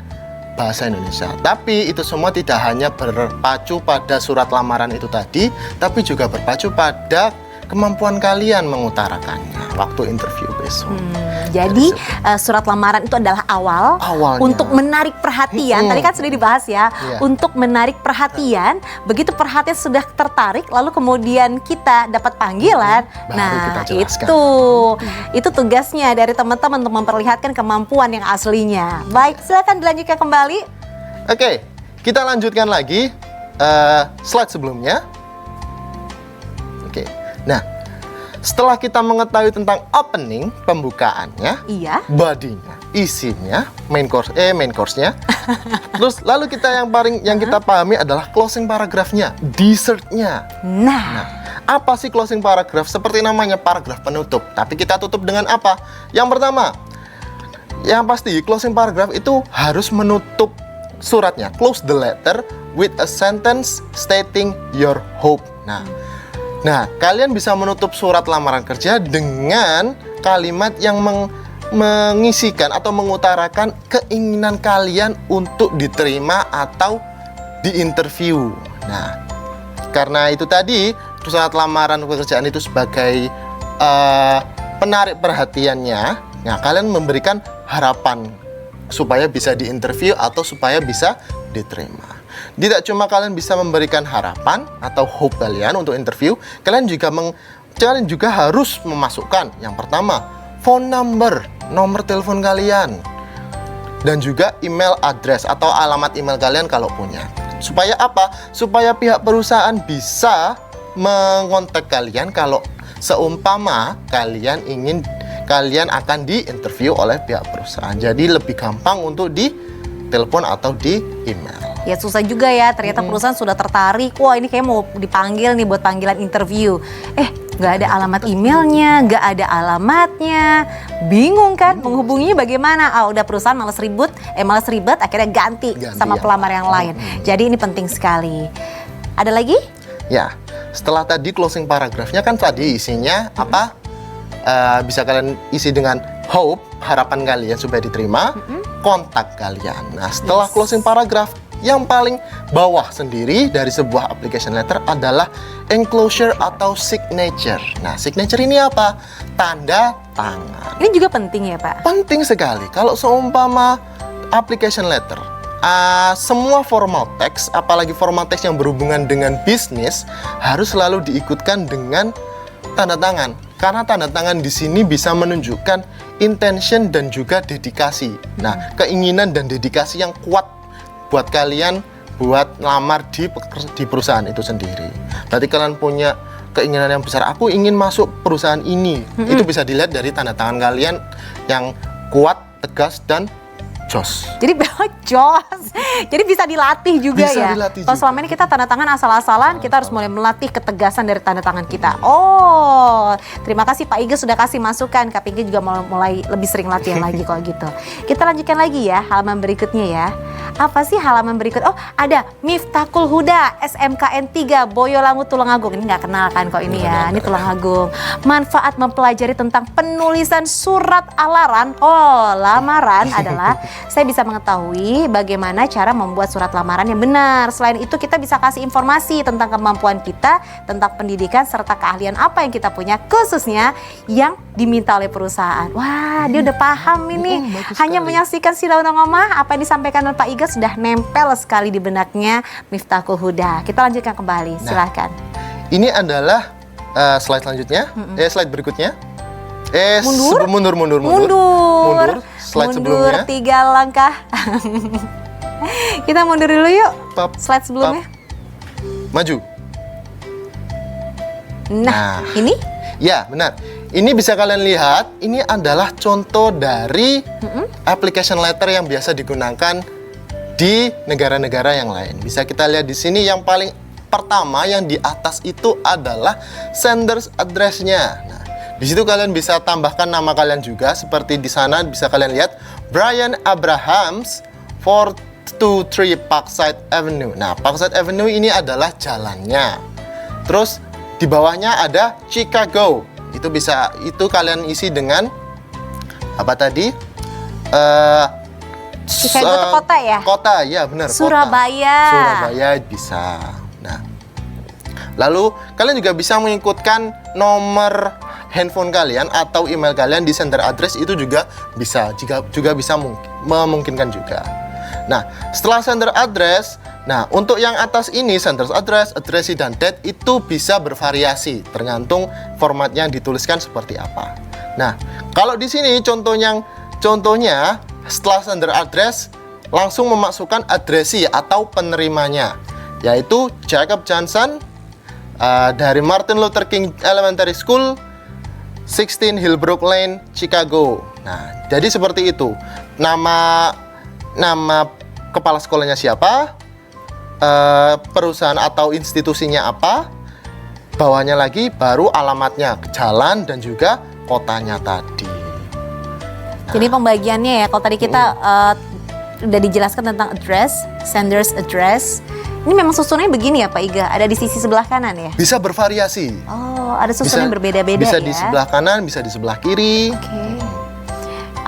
bahasa Indonesia. Tapi itu semua tidak hanya berpacu pada surat lamaran itu tadi, tapi juga berpacu pada kemampuan kalian mengutarakannya waktu interview besok. Jadi surat lamaran itu adalah awalnya untuk menarik perhatian. Tadi kan sudah dibahas ya, untuk menarik perhatian. Begitu perhatian sudah tertarik, lalu kemudian kita dapat panggilan. Nah itu tugasnya dari teman-teman untuk memperlihatkan kemampuan yang aslinya. Baik, silakan dilanjutkan kembali. Oke, kita lanjutkan lagi slide sebelumnya. Oke. Nah, setelah kita mengetahui tentang opening, pembukaannya, body-nya, isinya, main course-nya, terus lalu kita yang kita pahami adalah closing paragrafnya, dessert-nya. Nah, apa sih closing paragraph? Seperti namanya, paragraf penutup. Tapi kita tutup dengan apa? Yang pertama, yang pasti closing paragraph itu harus menutup suratnya. Close the letter with a sentence stating your hope. Nah, kalian bisa menutup surat lamaran kerja dengan kalimat yang mengisikan atau mengutarakan keinginan kalian untuk diterima atau diinterview. Nah, karena itu tadi surat lamaran pekerjaan itu sebagai penarik perhatiannya. Nah, kalian memberikan harapan supaya bisa diinterview atau supaya bisa diterima. Tidak cuma kalian bisa memberikan harapan atau hope kalian untuk interview, kalian juga harus memasukkan yang pertama phone number, nomor telepon kalian, dan juga email address atau alamat email kalian kalau punya. Supaya apa? Supaya pihak perusahaan bisa mengontak kalian kalau seumpama kalian akan diinterview oleh pihak perusahaan. Jadi lebih gampang untuk ditelepon atau di email. Ya susah juga ya, ternyata perusahaan sudah tertarik. Wah, ini kayak mau dipanggil nih buat panggilan interview. Nggak ada alamat emailnya, nggak ada alamatnya. Bingung kan, menghubunginya bagaimana? Udah perusahaan males ribet, akhirnya ganti sama pelamar yang lain. Jadi ini penting sekali. Ada lagi? Ya, setelah tadi closing paragrafnya kan tadi isinya apa? Bisa kalian isi dengan hope, harapan kalian supaya diterima, kontak kalian. Nah, setelah closing paragraph, yang paling bawah sendiri dari sebuah application letter adalah enclosure atau signature. Nah, signature ini apa? Tanda tangan. Ini juga penting ya, Pak? Penting sekali. Kalau seumpama application letter, semua formal text, apalagi formal text yang berhubungan dengan bisnis, harus selalu diikutkan dengan tanda tangan. Karena tanda tangan di sini bisa menunjukkan intention dan juga dedikasi. Nah, keinginan dan dedikasi yang kuat buat kalian buat lamar di perusahaan itu sendiri. Berarti kalian punya keinginan yang besar, aku ingin masuk perusahaan ini. Itu bisa dilihat dari tanda tangan kalian yang kuat, tegas, dan jos. Jadi jos. Jadi bisa dilatih juga bisa ya. Dilatih Kalau selama ini kita tanda tangan asal-asalan, kita harus mulai melatih ketegasan dari tanda tangan kita. Oh, terima kasih Pak Iga sudah kasih masukan. Kak Pinky juga mulai lebih sering latihan lagi kalau gitu. Kita lanjutkan lagi ya halaman berikutnya ya. Apa sih halaman berikut? Oh, ada Miftahul Huda, SMKN 3, Boyolali Tulungagung. Ini nggak kenal kan kok ini ya, ini Tulungagung. Manfaat mempelajari tentang penulisan surat lamaran adalah saya bisa mengetahui bagaimana cara membuat surat lamaran yang benar. Selain itu kita bisa kasih informasi tentang kemampuan kita, tentang pendidikan serta keahlian apa yang kita punya, khususnya yang diminta oleh perusahaan. Wah, dia udah paham ini. Hanya menyaksikan Sinau Ngomah, apa yang disampaikan oleh Pak Iga sudah nempel sekali di benaknya Miftahul Huda. Kita lanjutkan kembali, silahkan. Ini adalah slide selanjutnya, slide berikutnya. Mundur. Slide sebelumnya. 3 langkah. Kita mundur dulu yuk. Slide sebelumnya. Maju. Nah, ini? Ya, benar. Ini bisa kalian lihat, ini adalah contoh dari application letter yang biasa digunakan di negara-negara yang lain. Bisa kita lihat di sini yang paling pertama yang di atas itu adalah sender's address-nya. Nah, di situ kalian bisa tambahkan nama kalian juga, seperti di sana bisa kalian lihat Brian Abrahams 423 Parkside Avenue. Nah, Parkside Avenue ini adalah jalannya. Terus di bawahnya ada Chicago. Itu kalian isi dengan apa tadi? Chicago itu kota ya? Kota, ya benar. Surabaya. Kota. Surabaya bisa. Nah, lalu kalian juga bisa mengikutkan nomor handphone kalian atau email kalian di sender address, itu juga bisa, juga bisa memungkinkan juga. Nah, setelah sender address, nah untuk yang atas ini sender address, addressee dan date itu bisa bervariasi tergantung formatnya yang dituliskan seperti apa. Nah, kalau di sini contohnya setelah sender address langsung memasukkan addressee atau penerimanya, yaitu Jacob Johnson dari Martin Luther King Elementary School, 16 Hillbrook Lane, Chicago. Nah, jadi seperti itu. Nama kepala sekolahnya siapa, perusahaan atau institusinya apa, bawahnya lagi baru alamatnya, jalan dan juga kotanya tadi. Jadi pembagiannya ya, kalau tadi kita udah dijelaskan tentang address, sender's address. Ini memang susunannya begini ya Pak Iga, ada di sisi sebelah kanan ya? Bisa bervariasi. Oh, ada susunan yang berbeda-beda ya? Bisa di sebelah kanan, bisa di sebelah kiri. Oke.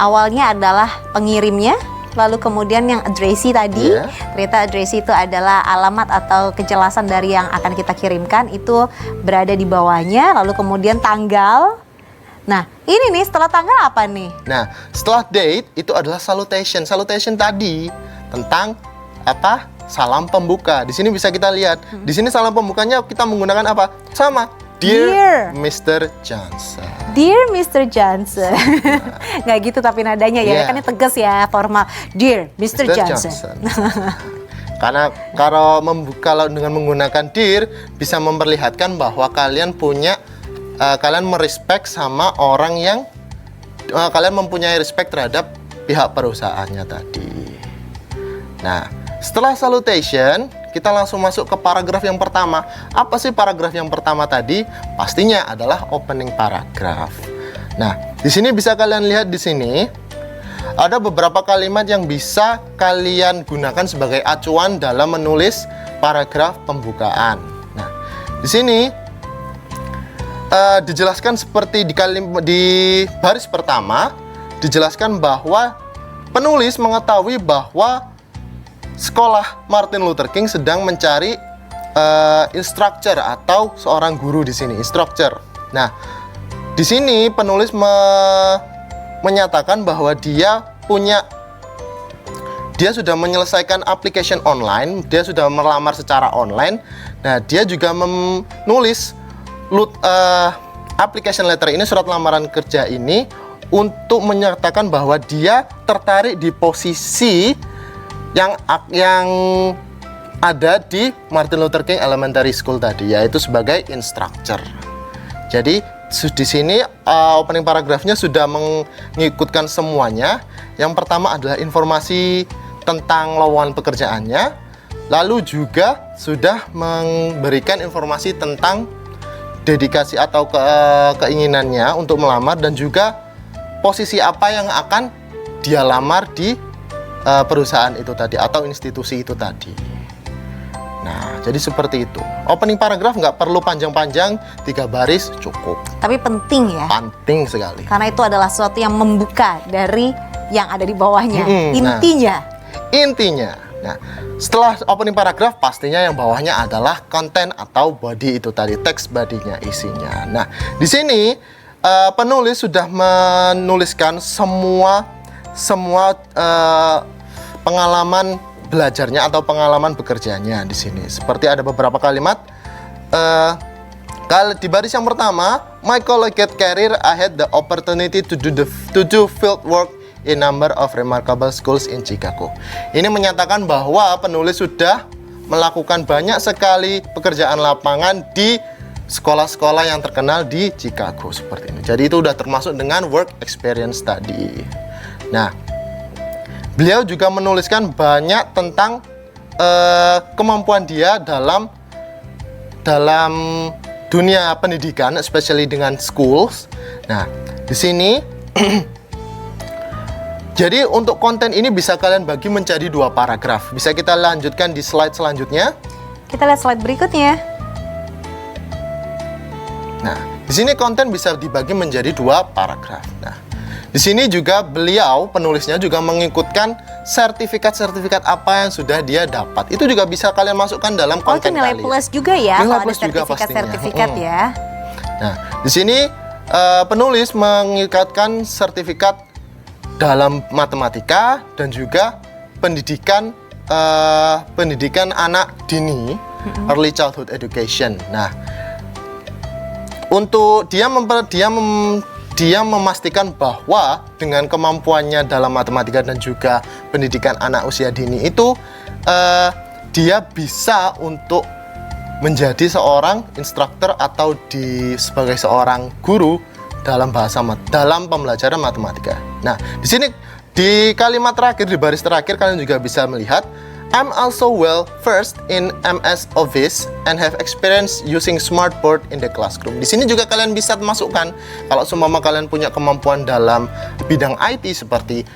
Awalnya adalah pengirimnya, lalu kemudian yang addressee tadi, ternyata addressee itu adalah alamat atau kejelasan dari yang akan kita kirimkan, itu berada di bawahnya, lalu kemudian tanggal. Nah, ini nih setelah tanggal apa nih? Nah, setelah date itu adalah salutation. Salutation tadi tentang apa? Salam pembuka. Di sini bisa kita lihat. Di sini salam pembukanya kita menggunakan apa? Sama. Dear Mr. Johnson. Dear Mr. Johnson. Nggak gitu tapi nadanya ya, kan ini tegas ya, formal. Dear Mr. Johnson. Karena kalau dengan menggunakan dear bisa memperlihatkan bahwa kalian punya kalian merespek sama orang yang kalian mempunyai respect terhadap pihak perusahaannya tadi. Nah, setelah salutation kita langsung masuk ke paragraf yang pertama. Apa sih paragraf yang pertama tadi? Pastinya adalah opening paragraph. Nah, di sini bisa kalian lihat di sini ada beberapa kalimat yang bisa kalian gunakan sebagai acuan dalam menulis paragraf pembukaan. Nah, di sini dijelaskan seperti di baris pertama dijelaskan bahwa penulis mengetahui bahwa sekolah Martin Luther King sedang mencari instructor atau seorang guru di sini, instructor. Nah, di sini penulis menyatakan bahwa dia sudah menyelesaikan application online, dia sudah melamar secara online. Nah, dia juga menulis application letter ini, surat lamaran kerja ini, untuk menyatakan bahwa dia tertarik di posisi yang ada di Martin Luther King Elementary School tadi, yaitu sebagai instructor. Jadi di sini opening paragrafnya sudah mengikutkan semuanya. Yang pertama adalah informasi tentang lowongan pekerjaannya, lalu juga sudah memberikan informasi tentang dedikasi atau keinginannya untuk melamar, dan juga posisi apa yang akan dia lamar di perusahaan itu tadi atau institusi itu tadi. Nah, jadi seperti itu. Opening paragraf nggak perlu panjang-panjang, 3 baris cukup. Tapi penting ya. Penting sekali. Karena itu adalah sesuatu yang membuka dari yang ada di bawahnya. Intinya. Nah, setelah opening paragraf pastinya yang bawahnya adalah konten atau body itu tadi, teks bodinya isinya. Nah, di sini penulis sudah menuliskan semua pengalaman belajarnya atau pengalaman bekerjanya di sini. Seperti ada beberapa kalimat di baris yang pertama, my collegiate career I had the opportunity to do field work in number of remarkable schools in Chicago. Ini menyatakan bahwa penulis sudah melakukan banyak sekali pekerjaan lapangan di sekolah-sekolah yang terkenal di Chicago seperti ini. Jadi itu sudah termasuk dengan work experience tadi. Nah, beliau juga menuliskan banyak tentang kemampuan dia dalam dunia pendidikan, especially dengan schools. Nah, di sini jadi untuk konten ini bisa kalian bagi menjadi 2 paragraf. Bisa kita lanjutkan di slide selanjutnya. Kita lihat slide berikutnya. Nah, di sini konten bisa dibagi menjadi 2 paragraf. Nah, di sini juga beliau penulisnya juga mengikutkan sertifikat-sertifikat apa yang sudah dia dapat. Itu juga bisa kalian masukkan dalam konten itu nilai kalian. plus juga ya, Nilai kalau plus ada juga sertifikat-sertifikat ya. Nah, di sini penulis mengikatkan sertifikat dalam matematika dan juga pendidikan anak dini, early childhood education. Nah, untuk dia memastikan bahwa dengan kemampuannya dalam matematika dan juga pendidikan anak usia dini itu dia bisa untuk menjadi seorang instruktur atau sebagai seorang guru dalam pembelajaran matematika. Nah, di sini di kalimat terakhir, di baris terakhir kalian juga bisa melihat I'm also well versed in MS Office and have experience using smartboard in the classroom. Di sini juga kalian bisa masukkan kalau seumpama kalian punya kemampuan dalam bidang IT seperti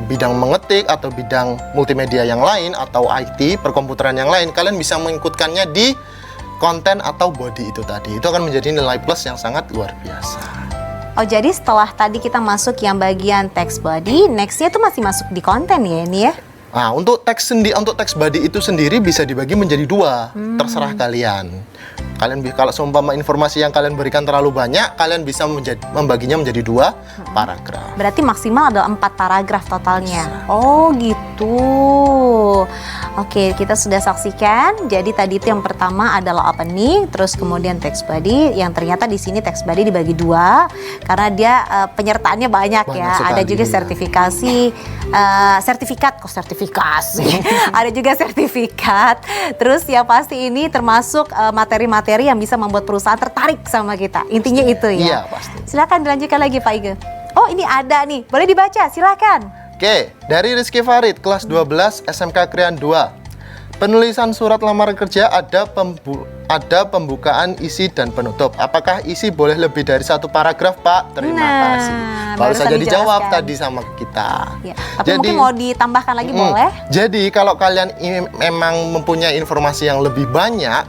bidang mengetik atau bidang multimedia yang lain atau IT perkomputeran yang lain, kalian bisa mengikutkannya di konten atau body itu tadi. Itu akan menjadi nilai plus yang sangat luar biasa. Oh, jadi setelah tadi kita masuk yang bagian text body, nextnya tuh masih masuk di konten ya ini ya? Nah, untuk teks body itu sendiri bisa dibagi menjadi 2, terserah kalian. Kalau seumpama informasi yang kalian berikan terlalu banyak, kalian bisa membaginya menjadi 2 paragraf. Berarti maksimal ada 4 paragraf totalnya. Oh, gitu. Oke, kita sudah saksikan. Jadi tadi itu yang pertama adalah opening, terus kemudian text body. Yang ternyata di sini text body dibagi 2 karena dia penyertaannya banyak ya. Sekali, ada juga ada juga sertifikat. Terus ya pasti ini termasuk materi-materi yang bisa membuat perusahaan tertarik sama kita. Intinya itu ya. Iya, pasti. Silakan dilanjutkan lagi Pak Ige. Oh, ini ada nih. Boleh dibaca, silakan. Oke, dari Rizky Farid, kelas 12 SMK Krian 2. Penulisan surat lamaran kerja ada pembukaan, isi, dan penutup. Apakah isi boleh lebih dari 1 paragraf, Pak? Terima kasih. Baru saja dijawab tadi sama kita. Ya, tapi mungkin mau ditambahkan lagi boleh? Jadi kalau kalian memang mempunyai informasi yang lebih banyak,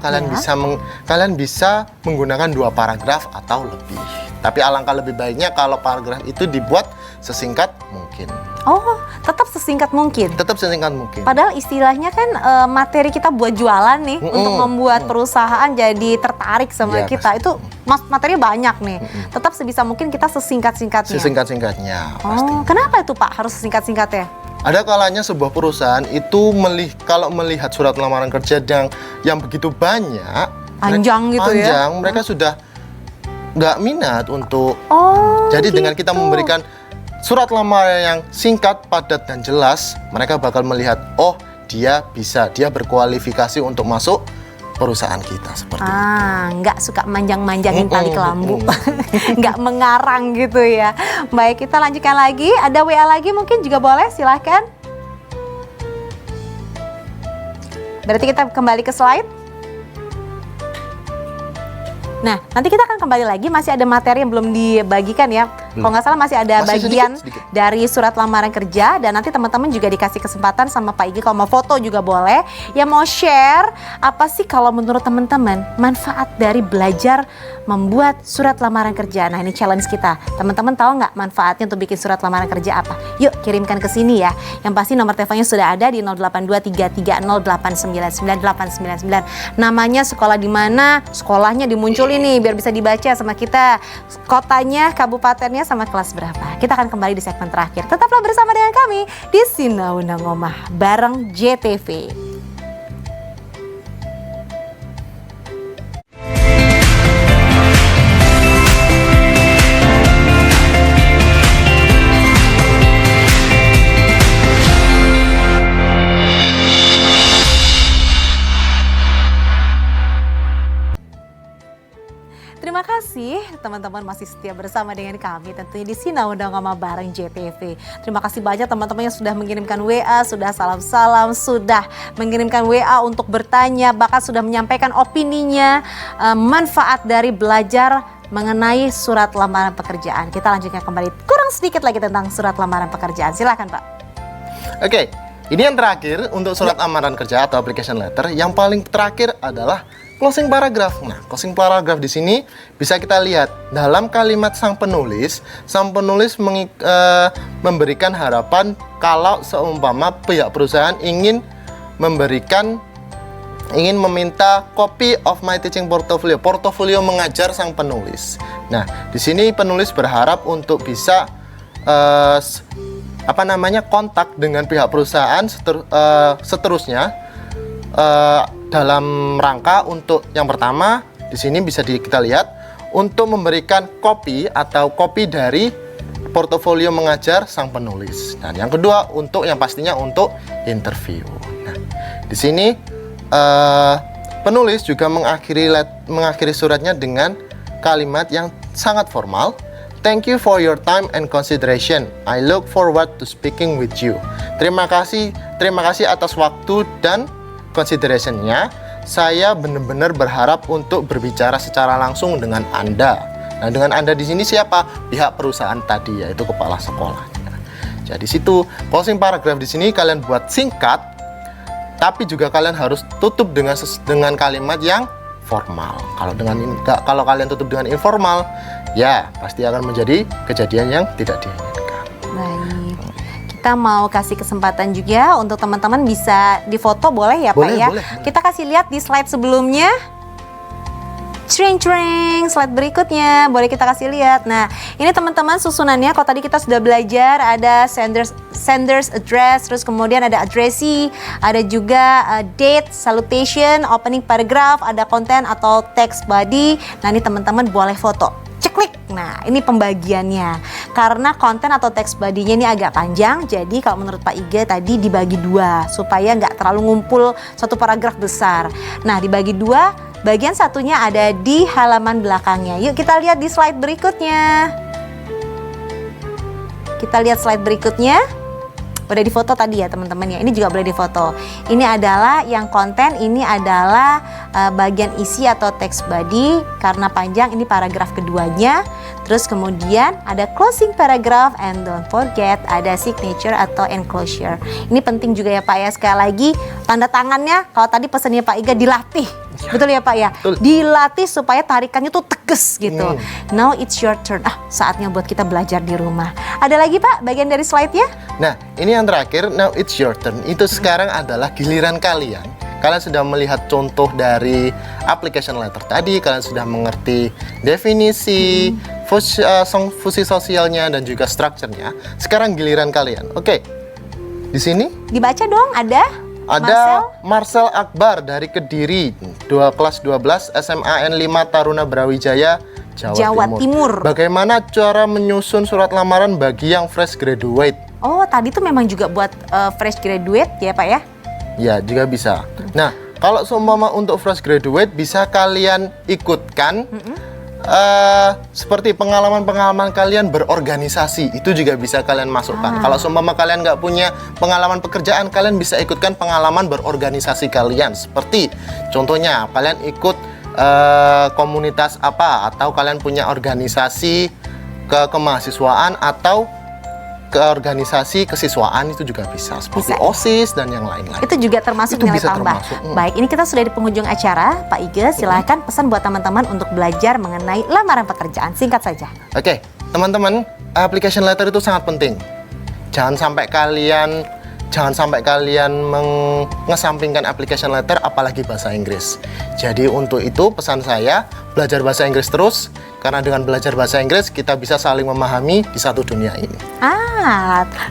kalian bisa menggunakan 2 paragraf atau lebih. Tapi alangkah lebih baiknya kalau paragraf itu dibuat sesingkat mungkin. Oh, tetap sesingkat mungkin. Tetap sesingkat mungkin. Padahal istilahnya kan materi kita buat jualan nih, untuk membuat perusahaan jadi tertarik sama kita. Pasti. Itu materinya banyak nih. Tetap sebisa mungkin kita sesingkat-singkatnya. Sesingkat-singkatnya, pasti. Oh, kenapa itu Pak harus sesingkat-singkatnya? Ada kalanya sebuah perusahaan itu kalau melihat surat lamaran kerja yang begitu banyak, panjang gitu ya. Mereka sudah nggak minat untuk. Jadi dengan kita memberikan surat lamaran yang singkat, padat, dan jelas, mereka bakal melihat, oh dia berkualifikasi untuk masuk perusahaan kita seperti itu. Nggak suka manjang-manjangin tali kelambu, nggak mengarang gitu ya. Baik, kita lanjutkan lagi. Ada WA lagi mungkin juga boleh, silahkan. Berarti kita kembali ke slide. Nah, nanti kita akan kembali lagi, masih ada materi yang belum dibagikan ya. Kalau nggak salah masih ada Masih bagian sedikit. dari surat lamaran kerja, dan nanti teman-teman juga dikasih kesempatan sama Pak Igi kalau mau foto juga boleh. Yang mau share apa sih kalau menurut teman-teman manfaat dari belajar membuat surat lamaran kerja? Nah, ini challenge kita. Teman-teman tahu nggak manfaatnya untuk bikin surat lamaran kerja apa? Yuk kirimkan ke sini ya. Yang pasti nomor teleponnya sudah ada di 082330899899. Namanya, sekolah di mana, sekolahnya dimunculin nih biar bisa dibaca sama kita. Kotanya, kabupatennya, sama kelas berapa. Kita akan kembali di segmen terakhir. Tetaplah bersama dengan kami di Sinauna Ngomah bareng JTV. Terima kasih teman-teman masih setia bersama dengan kami tentunya di Sinauna Ngomah bareng JTV. Terima kasih banyak teman-teman yang sudah mengirimkan WA, sudah salam-salam, sudah mengirimkan WA untuk bertanya, bahkan sudah menyampaikan opininya, manfaat dari belajar mengenai surat lamaran pekerjaan. Kita lanjutkan kembali kurang sedikit lagi tentang surat lamaran pekerjaan. Silakan Pak. Oke, ini yang terakhir untuk surat lamaran kerja atau application letter. Yang paling terakhir adalah closing paragraph. Nah, closing paragraph di sini bisa kita lihat dalam kalimat sang penulis memberikan harapan kalau seumpama pihak perusahaan ingin meminta copy of my teaching portfolio mengajar sang penulis. Nah, di sini penulis berharap untuk bisa kontak dengan pihak perusahaan seterusnya. Dalam rangka untuk yang pertama di sini bisa kita lihat untuk memberikan kopi dari portofolio mengajar sang penulis. Dan yang kedua yang pastinya untuk interview. Nah, di sini penulis juga mengakhiri suratnya dengan kalimat yang sangat formal. Thank you for your time and consideration. I look forward to speaking with you. Terima kasih atas waktu dan consideration-nya. Saya benar-benar berharap untuk berbicara secara langsung dengan Anda. Nah, dengan Anda di sini siapa? Pihak perusahaan tadi, yaitu kepala sekolahnya. Jadi situ closing paragraph di sini kalian buat singkat, tapi juga kalian harus tutup dengan kalimat yang formal. Kalau kalian tutup dengan informal, ya pasti akan menjadi kejadian yang tidak diinginkan. Baik. Kita mau kasih kesempatan juga untuk teman-teman bisa difoto, boleh ya Pak ya? Boleh. Kita kasih lihat di slide sebelumnya. Cring, slide berikutnya boleh kita kasih lihat. Nah, ini teman-teman susunannya. Kalau tadi kita sudah belajar ada sender's address, terus kemudian ada addressee, ada juga date, salutation, opening paragraph, ada content atau text body. Nah, ini teman-teman boleh foto. Ceklik. Nah, ini pembagiannya. Karena konten atau teks body-nya ini agak panjang, jadi kalau menurut Pak Iga tadi dibagi dua supaya nggak terlalu ngumpul satu paragraf besar. Nah, dibagi dua, bagian satunya ada di halaman belakangnya. Yuk kita lihat di slide berikutnya. Kita lihat slide berikutnya. Udah difoto tadi ya teman-teman ya. Ini juga boleh difoto. Ini adalah yang konten, ini adalah bagian isi atau text body. Karena panjang ini paragraf keduanya. Terus kemudian ada closing paragraph and don't forget ada signature atau enclosure. Ini penting juga ya Pak ya. Sekali lagi tanda tangannya kalau tadi pesannya Pak Iga dilatih. Betul ya Pak ya? Betul. Dilatih supaya tarikannya tuh tegas gitu. Now it's your turn. Saatnya buat kita belajar di rumah. Ada lagi Pak bagian dari slide-nya? Nah, ini yang terakhir, now it's your turn. Itu sekarang adalah giliran kalian. Kalian sudah melihat contoh dari application letter tadi, kalian sudah mengerti definisi, fungsi sosialnya, dan juga strukturnya. Sekarang giliran kalian. Oke, di sini Dibaca dong, ada Marcel Akbar dari Kediri, kelas 12 SMAN 5 Taruna Brawijaya, Jawa Timur. Bagaimana cara menyusun surat lamaran bagi yang fresh graduate? Oh, tadi tuh memang juga buat fresh graduate ya Pak ya? Ya, juga bisa. Nah, kalau seumpama untuk fresh graduate bisa kalian ikutkan seperti pengalaman-pengalaman kalian berorganisasi, itu juga bisa kalian masukkan. Kalau seumpama kalian nggak punya pengalaman pekerjaan, kalian bisa ikutkan pengalaman berorganisasi kalian. Seperti contohnya kalian ikut komunitas apa, atau kalian punya organisasi ke kemahasiswaan atau ke organisasi kesiswaan itu juga bisa seperti Bisa. OSIS dan yang lain-lain. Itu juga termasuk Itu nilai bisa tambah. termasuk. Baik, ini kita sudah di penghujung acara. Pak Ige, silahkan pesan buat teman-teman untuk belajar mengenai lamaran pekerjaan. Singkat saja. Oke, teman-teman, application letter itu sangat penting. Jangan sampai kalian mengesampingkan application letter, apalagi bahasa Inggris. Jadi untuk itu pesan saya, belajar bahasa Inggris terus, karena dengan belajar bahasa Inggris kita bisa saling memahami di satu dunia ini.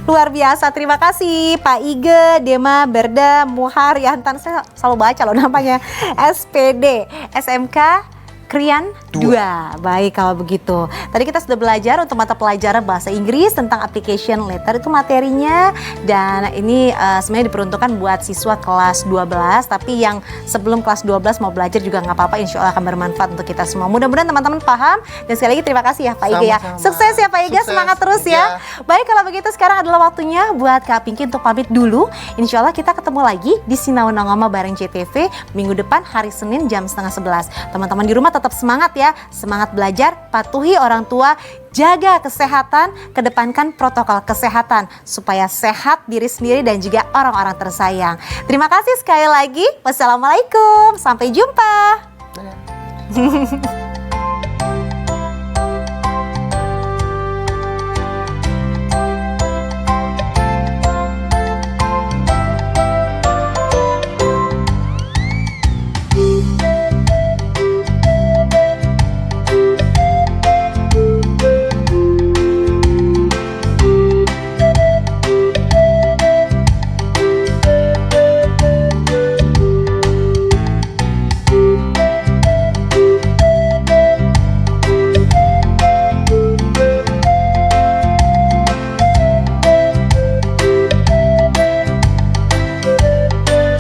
Luar biasa. Terima kasih Pak Ige, Dema, Berda, Muhar, Yantan. Saya selalu baca loh namanya. SPD, SMK Krian 2. Baik kalau begitu. Tadi kita sudah belajar untuk mata pelajaran bahasa Inggris tentang application letter, itu materinya. Dan ini sebenarnya diperuntukkan buat siswa kelas 12. Tapi yang sebelum kelas 12 mau belajar juga nggak apa-apa. Insya Allah akan bermanfaat untuk kita semua. Mudah-mudahan teman-teman paham. Dan sekali lagi terima kasih ya Pak Ige ya. Sama-sama. Sukses ya Pak Ige, Sukses. semangat terus ya. Baik kalau begitu sekarang adalah waktunya buat Kak Pinky untuk pamit dulu. Insya Allah kita ketemu lagi di Sinau Nongoma bareng JTV minggu depan hari Senin jam 10:30. Teman-teman di rumah tetap semangat ya, semangat belajar, patuhi orang tua, jaga kesehatan, kedepankan protokol kesehatan supaya sehat diri sendiri dan juga orang-orang tersayang. Terima kasih sekali lagi. Wassalamualaikum, sampai jumpa. Dadah.